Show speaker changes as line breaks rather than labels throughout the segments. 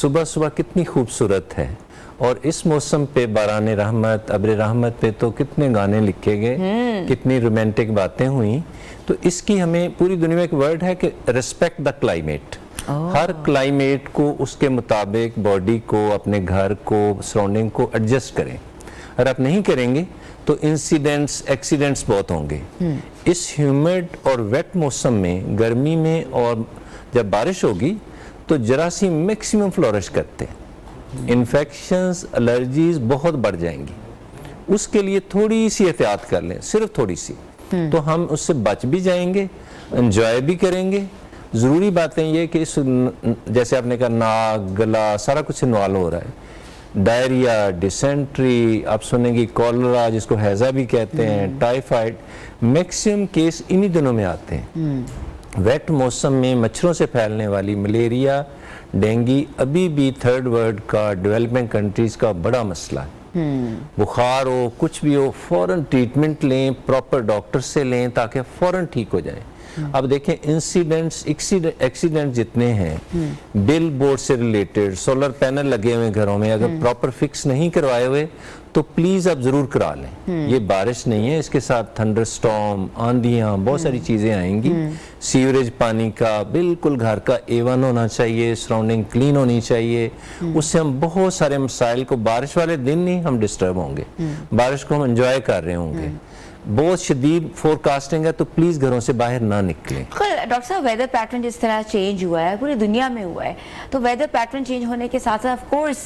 صبح صبح کتنی خوبصورت ہے، اور اس موسم پہ باران رحمت، ابر رحمت پہ تو کتنے گانے لکھے گئے، کتنی رومانٹک باتیں ہوئیں. تو اس کی ہمیں پوری دنیا میں ایک ورڈ ہے کہ respect the climate. Hare climate کو اس کے مطابق باڈی کو، اپنے گھر کو، سراؤنڈنگ کو ایڈجسٹ کریں. اگر آپ نہیں کریں گے تو انسیڈنٹس، ایکسیڈنٹس بہت ہوں گے. اس ہیومڈ اور ویٹ موسم میں، گرمی میں، اور جب بارش ہوگی تو جراثیم میکسیمم فلورش کرتے ہیں. انفیکشنز، الرجیز بہت بڑھ جائیں گی. اس کے لیے تھوڑی سی احتیاط کر لیں، صرف تھوڑی سی، تو ہم اس سے بچ بھی جائیں گے، انجوائے بھی کریں گے. ضروری باتیں یہ کہ اس جیسے آپ نے کہا ناک، گلا، سارا کچھ انوالو ہو رہا ہے. ڈائریا، ڈیسینٹری، آپ سنیں گی کولرا جس کو ہیضہ بھی کہتے ہیں، ٹائیفائڈ، میکسیمم کیس انہی دنوں میں آتے ہیں. ویٹ موسم میں مچھروں سے پھیلنے والی ملیریا، ڈینگی ابھی بھی تھرڈ ورلڈ کا، ڈیولپنگ کنٹریز کا بڑا مسئلہ ہے. بخار ہو، کچھ بھی ہو، فوراً ٹریٹمنٹ لیں، پراپر ڈاکٹر سے لیں تاکہ فوراً ٹھیک ہو جائیں. اب دیکھیں انسیڈنٹس، ایکسیڈنٹ جتنے ہیں بل بورڈ سے ریلیٹڈ، سولر پینل لگے ہوئے گھروں میں، اگر پراپر فکس نہیں کروائے ہوئے تو پلیز آپ ضرور کرا لیں. یہ بارش نہیں ہے، اس کے ساتھ تھنڈر سٹارم، آندھیاں، بہت ساری چیزیں آئیں گی. سیوریج پانی کا بالکل گھر کا A1 ہونا چاہیے، سراؤنڈنگ کلین ہونی چاہیے. اس سے ہم بہت سارے مسائل کو، بارش والے دن نہیں ہم ڈسٹرب ہوں گے، بارش کو ہم انجوائے کر رہے ہوں گے. بہت شدید فورکاسٹنگ ہے تو پلیز گھروں سے باہر نہ نکلیں.
ڈاکٹر صاحب ویدر پیٹرن جس طرح چینج ہوا ہے پوری دنیا میں ہوا ہے، تو ویدر پیٹرن چینج ہونے کے ساتھ ساتھ آف کورس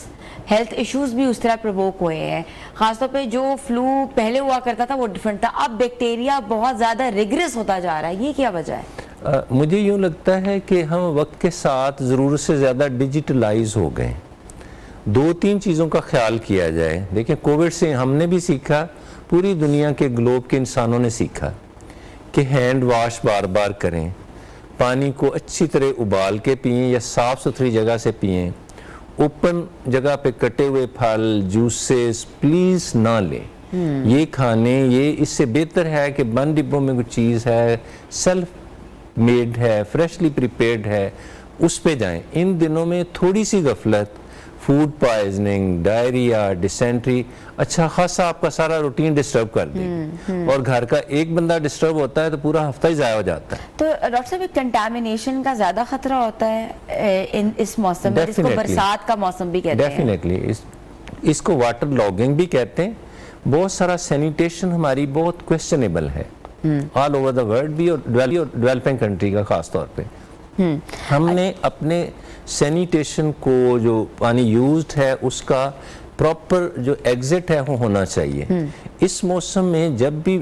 ہیلتھ ایشوز بھی اس طرح پرووک ہوئے ہیں. خاص طور پہ جو فلو پہلے ہوا کرتا تھا وہ ڈیفرنٹ تھا، اب بیکٹیریا بہت زیادہ ریگریس ہوتا جا رہا ہے. یہ کیا وجہ ہے؟
مجھے یوں لگتا ہے کہ ہم وقت کے ساتھ ضرورت سے زیادہ ڈیجیٹلائز ہو گئے. 2-3 چیزوں کا خیال کیا جائے. دیکھیں کووڈ سے ہم نے بھی سیکھا، پوری دنیا کے گلوب کے انسانوں نے سیکھا کہ ہینڈ واش بار بار کریں، پانی کو اچھی طرح ابال کے پئیں یا صاف ستھری جگہ سے پئیں. اوپن جگہ پہ کٹے ہوئے پھل، جوسز پلیز نہ لیں. یہ کھانے، یہ اس سے بہتر ہے کہ بند ڈبوں میں کوئی چیز ہے، سیلف میڈ ہے، فریشلی پریپیئرڈ ہے، اس پہ جائیں. ان دنوں میں تھوڑی سی غفلت، فوڈ پوائزننگ، ڈائریا، ڈیسینٹری اچھا خاصا آپ کا سارا روٹین ڈسٹرب کر دے گی. اور گھر کا ایک بندہ ڈسٹرب ہوتا ہے تو پورا ہفتہ ہی ضائع ہو جاتا ہے.
تو ڈاکٹر صاحب کنٹامینیشن کا زیادہ خطرہ ہوتا ہے اس موسم میں، جس کو برسات کا موسم بھی کہتے ہیں؟
ڈیفینیٹلی اس کو واٹر لاگنگ بھی کہتے ہیں. بہت سارا سینیٹیشن ہماری بہت کویسچنیبل ہے آل اوور دا ورلڈ بھی، اور ڈیولپنگ کنٹری کا خاص طور پہ. ہم نے اپنے سینیٹیشن کو، جو پانی یوزڈ ہے اس کا پراپر جو ایگزٹ ہے وہ ہونا چاہیے. اس موسم میں جب بھی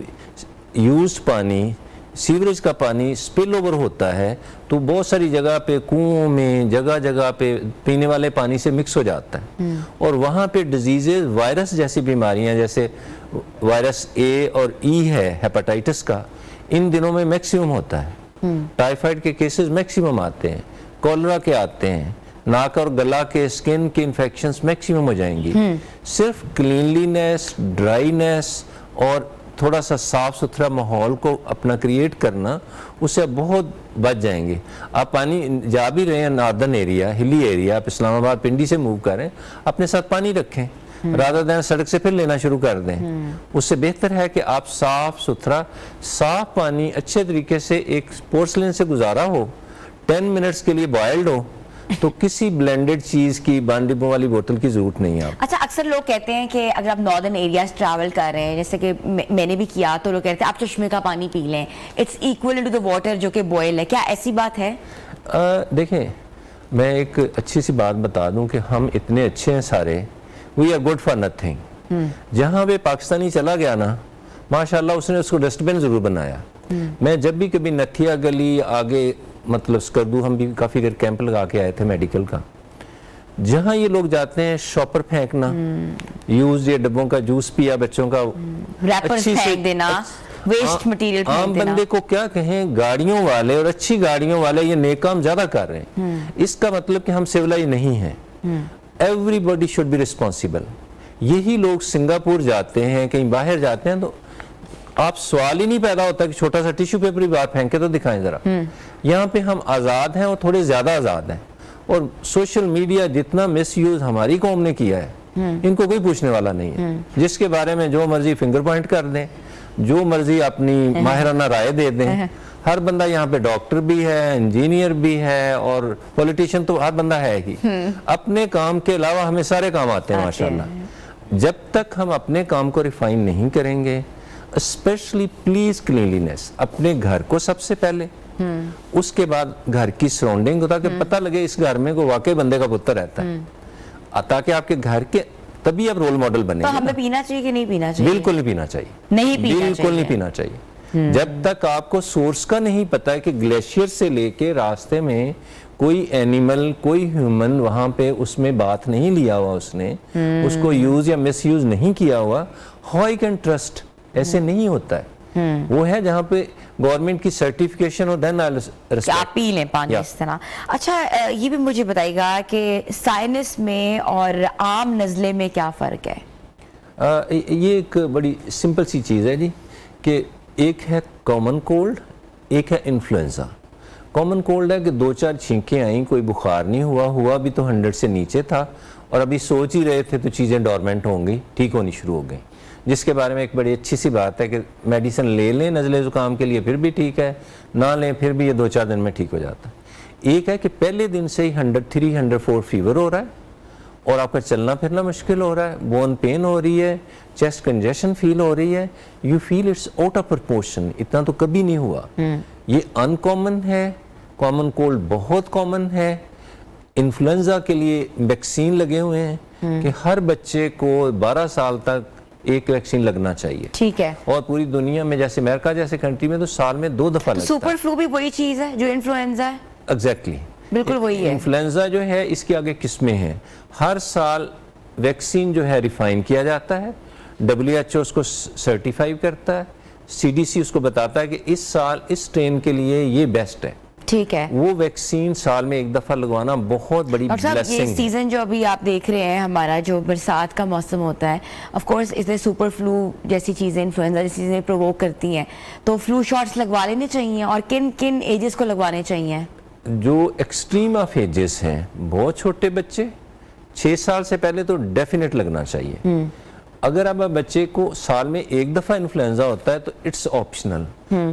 یوزڈ پانی، سیوریج کا پانی سپل اوور ہوتا ہے تو بہت ساری جگہ پہ کنوؤں میں، جگہ جگہ پہ پینے والے پانی سے مکس ہو جاتا ہے. اور وہاں پہ ڈیزیزز، وائرس جیسی بیماریاں، جیسے وائرس A اور E ہے ہیپاٹائٹس کا، ان دنوں میں میکسیمم ہوتا ہے. ٹائیفائڈ کے کیسز میکسیمم آتے ہیں، کولرا کے آتے ہیں، ناک اور گلا کے، سکن کے انفیکشنز میکسیمم ہو جائیں گی. صرف کلینلینس، ڈرائینس اور تھوڑا سا صاف ستھرا ماحول کو اپنا کریٹ کرنا، اس سے بہت بچ جائیں گے. آپ پانی جا بھی رہے ہیں ناردرن ایریا، ہلی ایریا، آپ اسلام آباد پنڈی سے موو کریں، اپنے ساتھ پانی رکھیں، رادر دین سڑک سے پھر لینا شروع کر دیں. اس سے بہتر ہے کہ آپ صاف ستھرا، صاف پانی اچھے طریقے سے ایک پورسلین سے گزارا ہو، 10 منٹس کے لیے بوائلڈ ہو، تو کسی بلینڈڈ چیز کی، بند ڈبوں والی بوتل کی ضرورت نہیں ہے.
اچھا اکثر لوگ کہتے ہیں کہ اگر آپ ناردرن ایریاز ٹریول کر رہے ہیں، جیسے کہ میں نے بھی کیا، تو لوگ کہتے ہیں آپ چشمے کا پانی پی لیں، it's equal to the water جو کہ بوائل ہے. کیا ایسی بات ہے؟
دیکھیں میں ایک اچھی سی بات بتا دوں کہ ہم اتنے اچھے ہیں سارے، we are good for nothing. جہاں بھی پاکستانی چلا گیا نا، ماشاءاللہ اس نے اس کو ڈسٹ بن ضرور بنایا. میں جب بھی کبھی نتھیا گلی آگے، مطلب سکردو، ہم بھی کافی دیر کیمپ لگا کے آئے تھے میڈیکل کا، جہاں یہ لوگ جاتے ہیں شاپر پھینکنا، یوز یہ ڈبوں کا جوس پیا بچوں کا،
ریپرز پھینک دینا، ویسٹ مٹیریل پھینک دینا.
عام بندے کو کیا کہیں، گاڑیوں والے اور اچھی گاڑیوں والے یہ نیک کام زیادہ کر رہے ہیں. اس کا مطلب کہ ہم سویلائز نہیں ہیں. Everybody should be responsible. یہی لوگ سنگاپور جاتے ہیں، کہیں باہر جاتے ہیں، تو آپ سوال ہی نہیں پیدا ہوتا کہ چھوٹا سا ٹیشو پیپر بھی باہر پھینک کے تو دکھائیں ذرا. یہاں پہ ہم آزاد ہیں اور تھوڑے زیادہ آزاد ہیں. اور سوشل میڈیا جتنا مس یوز ہماری قوم نے کیا ہے ان کو کوئی پوچھنے والا نہیں ہے. جس کے بارے میں جو مرضی فنگر پوائنٹ کر دیں, جو مرضی اپنی ماہرانہ رائے دے دیں. ہر بندہ یہاں پہ ڈاکٹر بھی ہے, انجینئر بھی ہے, اور پولیٹیشین تو ہر بندہ ہے ہی. اپنے کام کے علاوہ ہمیں سارے کام آتے ہیں ماشاءاللہ. جب تک ہم اپنے کام کو ریفائن نہیں کریں گے, اسپیشلی پلیز کلینلینس, اپنے گھر کو سب سے پہلے, اس کے بعد گھر کی سراؤنڈنگ, تاکہ پتہ لگے اس گھر میں کوئی واقعی بندے کا پتر رہتا ہے, تاکہ آپ کے گھر کے, تبھی آپ رول ماڈل بنے.
تو ہمیں پینا چاہیے کہ نہیں پینا چاہیے؟
بالکل نہیں پینا چاہیے,
بالکل
نہیں پینا چاہیے. جب تک آپ کو سورس کا نہیں پتا کہ گلیشیئر سے لے کے راستے میں کوئی اینیمل, کوئی ہیومن وہاں پہ اس میں بات نہیں لیا ہوا, اس نے اس کو یوز یا مس یوز نہیں کیا ہوا, ہاؤ آئی کین ٹرسٹ؟ ایسے نہیں ہوتا ہے. وہ ہے جہاں پہ گورنمنٹ کی سرٹیفکیشن ہو, دین
آپ پی لیں پانی اس طرح. اچھا یہ بھی مجھے بتائیے گا کہ سائنس میں اور عام نزلے میں کیا فرق ہے؟
یہ ایک بڑی سمپل سی چیز ہے جی, کہ ایک ہے کامن کولڈ, ایک ہے انفلوئنزا. کامن کولڈ ہے کہ 2-4 چھینکیں آئیں, کوئی بخار نہیں ہوا بھی تو 100 سے نیچے تھا, اور ابھی سوچ ہی رہے تھے تو چیزیں ڈورمنٹ ہوں گی, ٹھیک ہونی شروع ہو گئیں. جس کے بارے میں ایک بڑی اچھی سی بات ہے کہ میڈیسن لے لیں نزلے زکام کے لیے پھر بھی ٹھیک ہے, نہ لیں پھر بھی یہ 2-4 دن میں ٹھیک ہو جاتا ہے. ایک ہے کہ پہلے دن سے ہی 103, 104 فیور ہو رہا ہے, اور آپ کا چلنا پھرنا مشکل ہو رہا ہے, بون پین ہو رہی ہے, چیسٹ کنجیشن فیل ہو رہی ہے, you feel it's out of proportion, اتنا تو کبھی نہیں ہوا. یہ ان کامن ہے. کامن کولڈ بہت کامن ہے. انفلوئنزا کے لیے ویکسین لگے ہوئے ہیں کہ ہر بچے کو 12 سال تک ایک ویکسین لگنا چاہیے.
ٹھیک ہے.
اور پوری دنیا میں جیسے امریکہ جیسے کنٹری میں تو سال میں 2 دفعہ لگتا ہے.
سپر فلو بھی وہی چیز ہے جو انفلوئنزا ہے؟
ایگزیکٹلی,
بالکل وہی ہے.
انفلوئنزا جو ہے اس کی آگے قسمیں ہیں. ہر سال ویکسین جو ہے ریفائن کیا جاتا ہے, WHO اس کو سرٹیفائی کرتا ہے, CDC اس کو بتاتا ہے کہ اس سال اس اسٹرین کے لیے یہ بیسٹ ہے.
ٹھیک ہے.
وہ ویکسین سال میں 1 دفعہ لگوانا بہت بڑی بلیسنگ ہے.
یہ سیزن جو ابھی آپ دیکھ رہے ہیں ہمارا, جو برسات کا موسم ہوتا ہے, آف کورس اس میں سپر فلو جیسی چیزیں, انفلوئنزا جیسی چیزیں پرووک کرتی ہیں, تو فلو شاٹس لگوا لینے چاہیے, اور کن کن ایجز کو لگوانے چاہیے؟
جو ایکسٹریم آف ایجز ہیں, بہت چھوٹے بچے 6 سال سے پہلے تو ڈیفینیٹ لگنا چاہیے. اگر اب بچے کو سال میں 1 دفعہ انفلوئنزا ہوتا ہے تو اٹس آپشنل.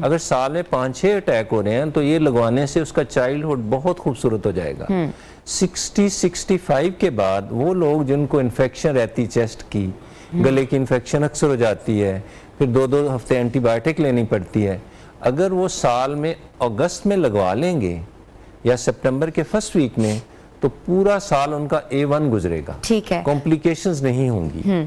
اگر سال میں 5-6 اٹیک ہو رہے ہیں تو یہ لگوانے سے اس کا چائلڈ ہوڈ بہت خوبصورت ہو جائے گا. 60-65 کے بعد وہ لوگ جن کو انفیکشن رہتی چیسٹ کی, گلے کی انفیکشن اکثر ہو جاتی ہے, پھر 2 ہفتے اینٹی بائیوٹک لینی پڑتی ہے, اگر وہ سال میں اگست میں لگوا لیں گے یا سپٹمبر کے فرسٹ ویک میں, تو پورا سال ان کا A1 گزرے گا.
ٹھیک ہے.
کمپلیکیشنز نہیں ہوں گی.